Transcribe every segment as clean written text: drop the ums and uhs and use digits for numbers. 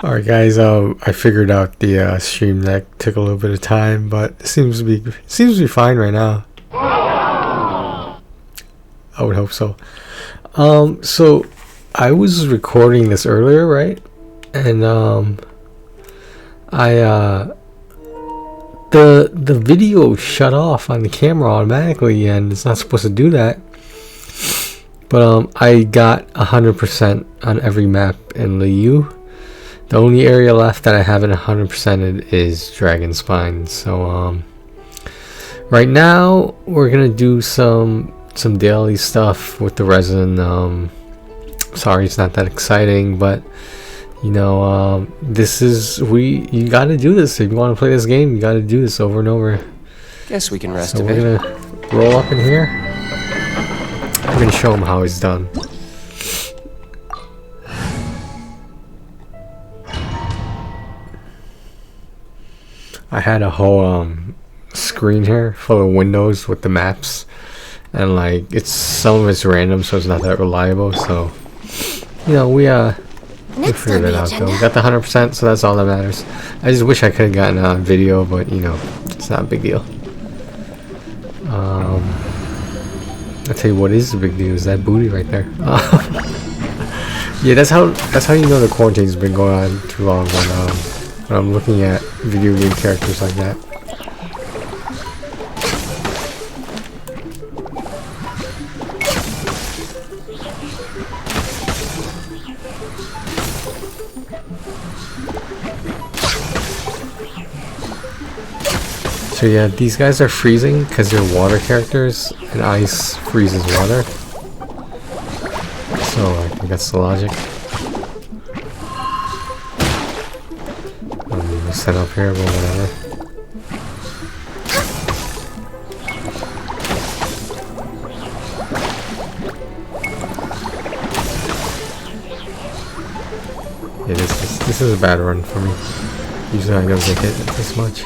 Alright guys, I figured out the stream deck. Took a little bit of time, but it seems to be fine right now. I would hope so. So I was recording this earlier, right? And the video shut off on the camera automatically, and it's not supposed to do that. But I got 100% on every map in Liu. The only area left that I haven't 100%ed is Dragon Spine. So right now we're gonna do some daily stuff with the resin. Sorry, it's not that exciting, but you know, this is you got to do this if you want to play this game. You got to do this over and over. Guess we can rest So a we're bit. gonna roll up in here. I'm gonna show him how it's done. I had a whole screen here full of windows with the maps, and like some of it's random, so it's not that reliable. So you know, we figured it out though. We got the 100%, so that's all that matters. I just wish I could have gotten a video, but you know, it's not a big deal. I'll tell you what is the big deal is that booty right there. Yeah, that's how you know the quarantine's been going on too long when I'm looking at video game characters like that. So yeah, these guys are freezing because they're water characters, and ice freezes water. So I think that's the logic. Set up here, but whatever. Yeah, this is a bad run for me. Usually I don't get hit this much.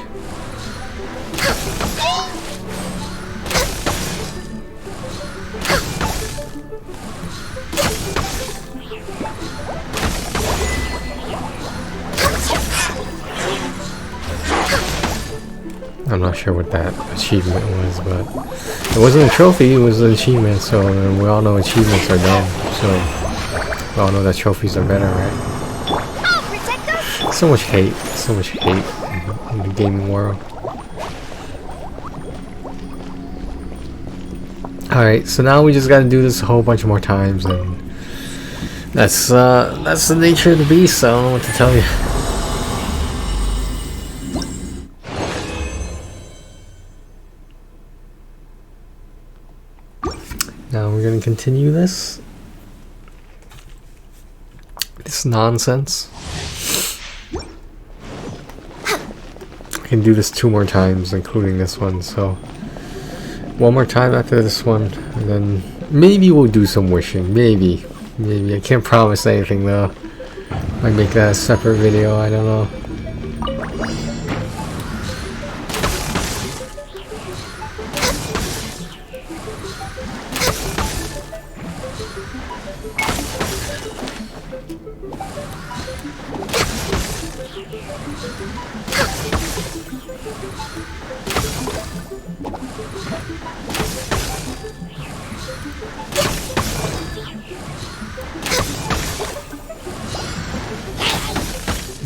I'm not sure what that achievement was, but it wasn't a trophy, it was an achievement, so we all know achievements are dumb, so we all know that trophies are better, right? So much hate in the gaming world. Alright, so now we just gotta do this a whole bunch more times, and that's the nature of the beast. I don't know what to tell you. Now we're going to continue this nonsense. I can do this 2 more times, including this one, so 1 more time after this one, and then maybe we'll do some wishing. Maybe. I can't promise anything though. Might make that a separate video, I don't know.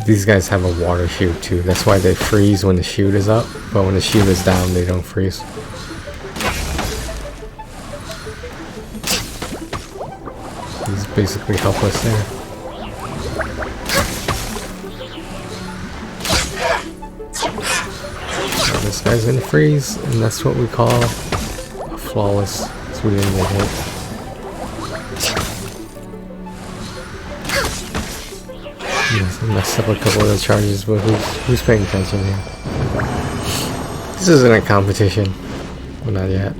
These guys have a water shield too. That's why they freeze when the shield is up, but when the shield is down, they don't freeze. He's basically helpless there. So this guy's gonna freeze, and that's what we call a flawless. So we didn't get hit. Yes, I messed up a couple of the charges, but who's paying attention here? This isn't a competition. Well, not yet.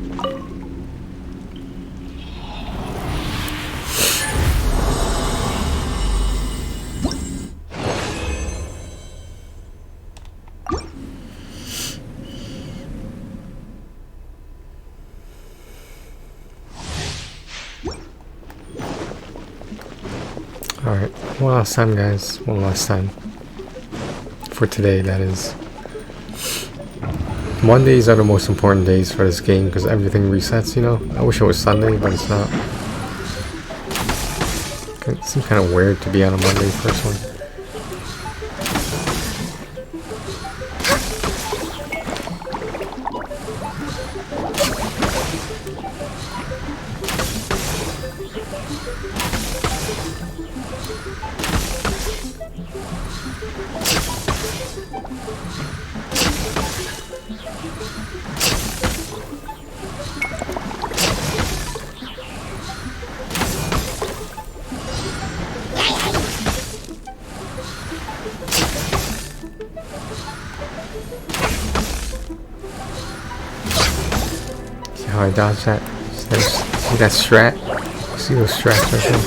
Alright. One last time, guys. One last time. For today, that is. Mondays are the most important days for this game because everything resets, you know? I wish it was Sunday, but it's not. It seems kind of weird to be on a Monday first one. How I dodge that. See that strat? See those strats right there?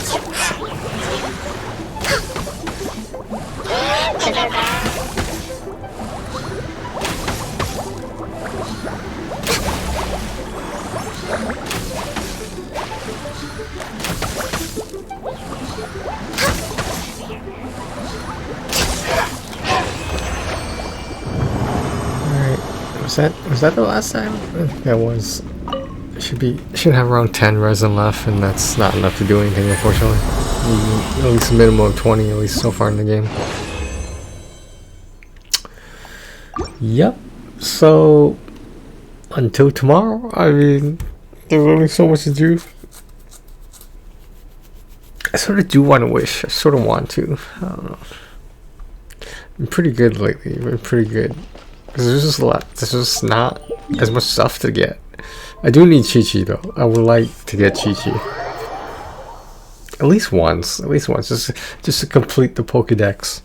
Was that the last time? I think that was. Should have around 10 resin left, and that's not enough to do anything, unfortunately. At least a minimum of 20, at least so far in the game. Yep. So until tomorrow, I mean, there's only so much to do. I sort of do want to wish. I sort of want to. I don't know. I'm pretty good lately. I've been pretty good. Because there's just a lot. There's just not as much stuff to get. I do need Chi-Chi though. I would like to get Chi-Chi. At least once. At least once. Just to complete the Pokédex.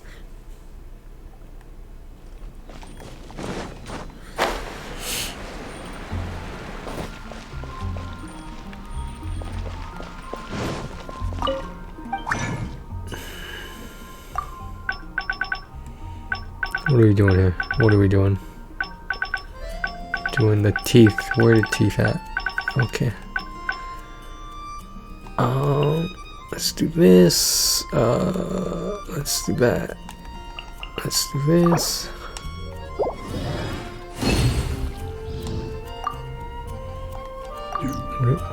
What are we doing here? What are we doing? Doing the teeth. Where are the teeth at? Okay. Let's do this. Let's do that. Let's do this.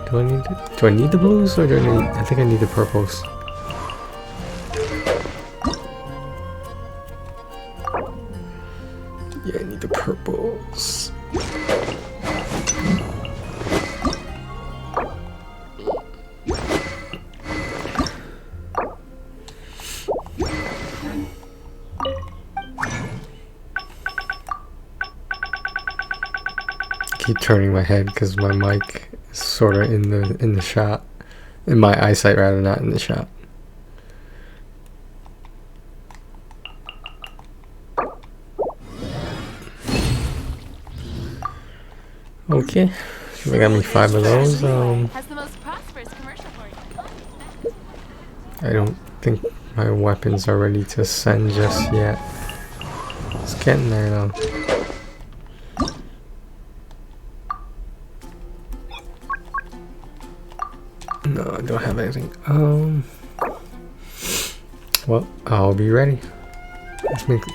Do I need the blues or do I need? I think I need the purples. Yeah, I need the purples. Keep turning my head because my mic is sort of in the shot, in my eyesight rather, not in the shot. Okay, I got me 5 of those. I don't think my weapons are ready to send just yet. It's getting there though. No, I don't have anything. Well, I'll be ready.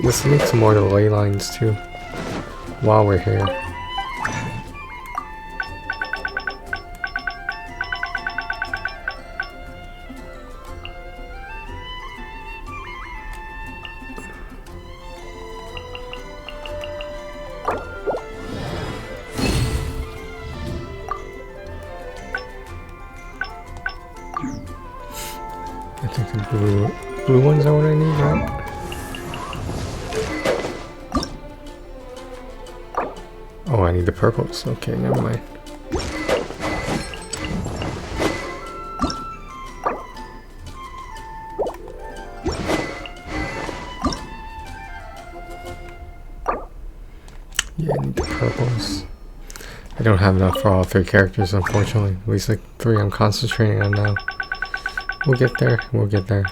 Let's make some more of the ley lines too while we're here. I think the blue ones are what I need, right? Oh, I need the purples. Okay, never mind. Yeah, I need the purples. I don't have enough for all 3 characters, unfortunately. At least like 3 I'm concentrating on now. We'll get there. We'll get there.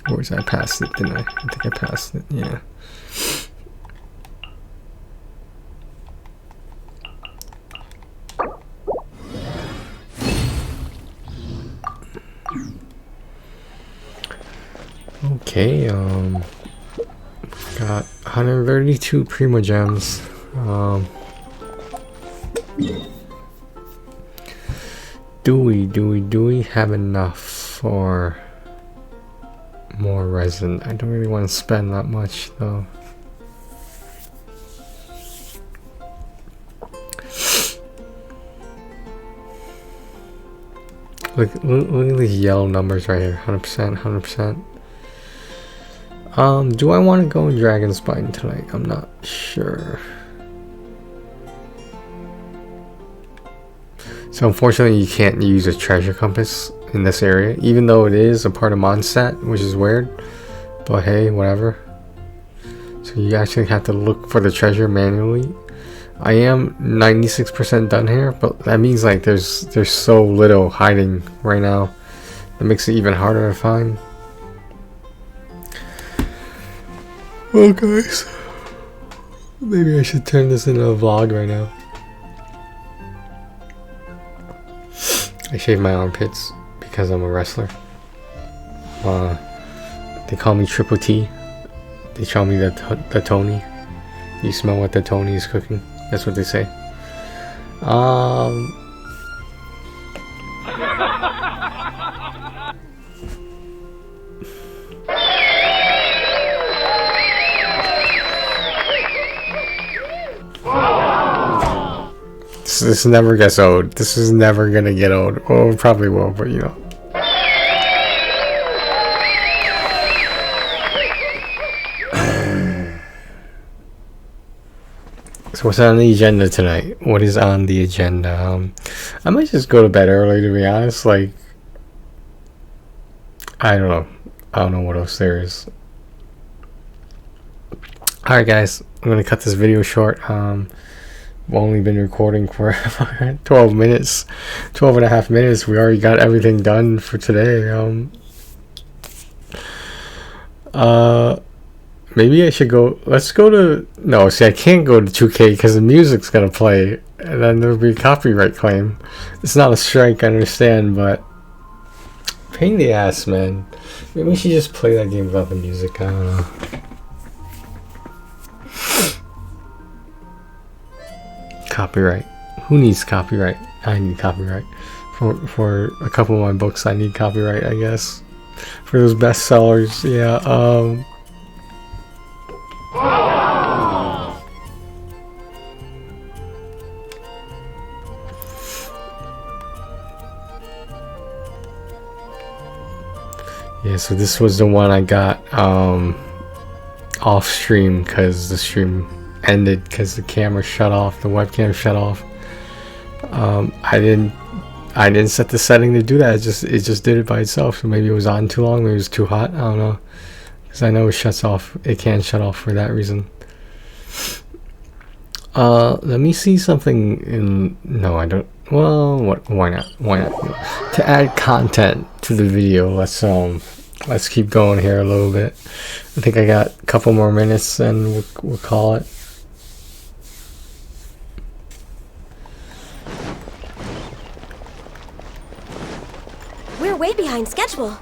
Or was I passed it, didn't I? I think I passed it, yeah. Okay, got 132 Primo Gems. Do we have enough for more resin? I don't really want to spend that much though. Look at these yellow numbers right here. 100%, 100%. Do I want to go in Dragon Spine tonight? I'm not sure. So unfortunately you can't use a treasure compass in this area, even though it is a part of Mondstadt, which is weird. But hey, whatever. So you actually have to look for the treasure manually. I am 96% done here, but that means like there's so little hiding right now. That makes it even harder to find. Well guys, maybe I should turn this into a vlog right now. I shave my armpits because I'm a wrestler. They call me Triple T. They call me the Tony. You smell what the Tony is cooking? That's what they say. This never gets old. This is never gonna get old. Well, it probably will, but you know. So what's on the agenda tonight? What is on the agenda? I might just go to bed early, to be honest. Like, I don't know. I don't know what else there is. Alright guys, I'm gonna cut this video short. We've only been recording for 12 minutes, 12 and a half minutes. We already got everything done for today. Maybe I should go. Let's go to. No, see, I can't go to 2K because the music's gonna play, and then there'll be a copyright claim. It's not a strike, I understand, but pain in the ass, man. Maybe we should just play that game without the music. I don't know. Copyright. Who needs copyright? I need copyright. For a couple of my books, I need copyright, I guess. For those bestsellers, yeah. Yeah, so this was the one I got off stream because the stream ended because the camera shut off, the webcam shut off. I didn't set the setting to do that. It just did it by itself. So maybe it was on too long, maybe it was too hot, I don't know, because I know it shuts off. It can shut off for that reason. Let me see something in. No, I don't. Well, what? Why not? To add content to the video, let's keep going here a little bit. I think I got a couple more minutes and we'll call it. We're way behind schedule.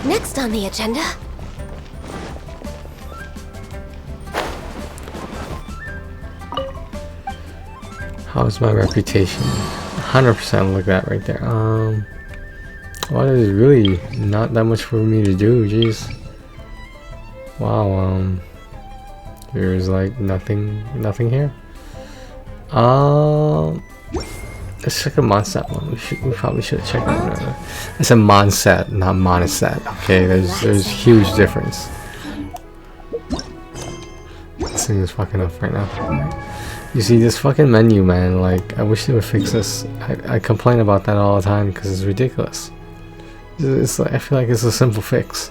Next on the agenda. How's my reputation? 100%. Look at that right there. Well, there's really not that much for me to do. Jeez. Wow. There's like nothing here. Let's check a Mondstadt one. We probably should have checked that. It's a Mondstadt, not Monostat. Okay, there's huge difference. This thing is fucking up right now. You see this fucking menu, man. Like, I wish they would fix this. I complain about that all the time because it's ridiculous. It's like, I feel like it's a simple fix.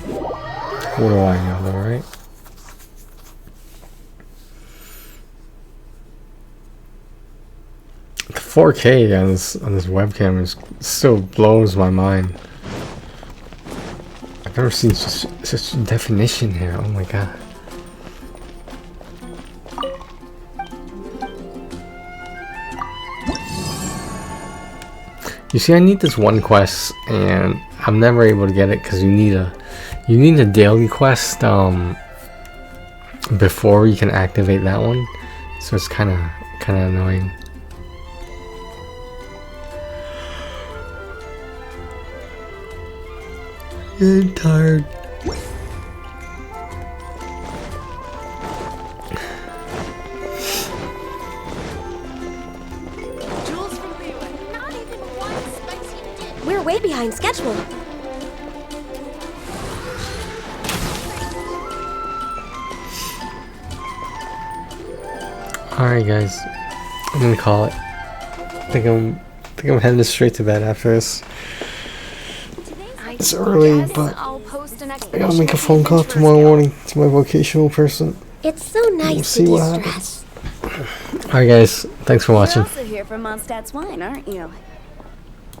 What do I know, though, right? The 4K on this webcam still blows my mind. I've never seen such definition here. Oh my god. You see, I need this one quest, and I'm never able to get it because you need a daily quest before you can activate that one. So it's kind of annoying. I'm tired. We're way behind schedule. Alright guys, I'm gonna call it. I think I'm heading straight to bed after this. It's early, but I gotta make a phone call tomorrow morning to my vocational person. It's so nice to de-stress. Alright guys, thanks for watching. You're also here for Mondstadt's wine, aren't you?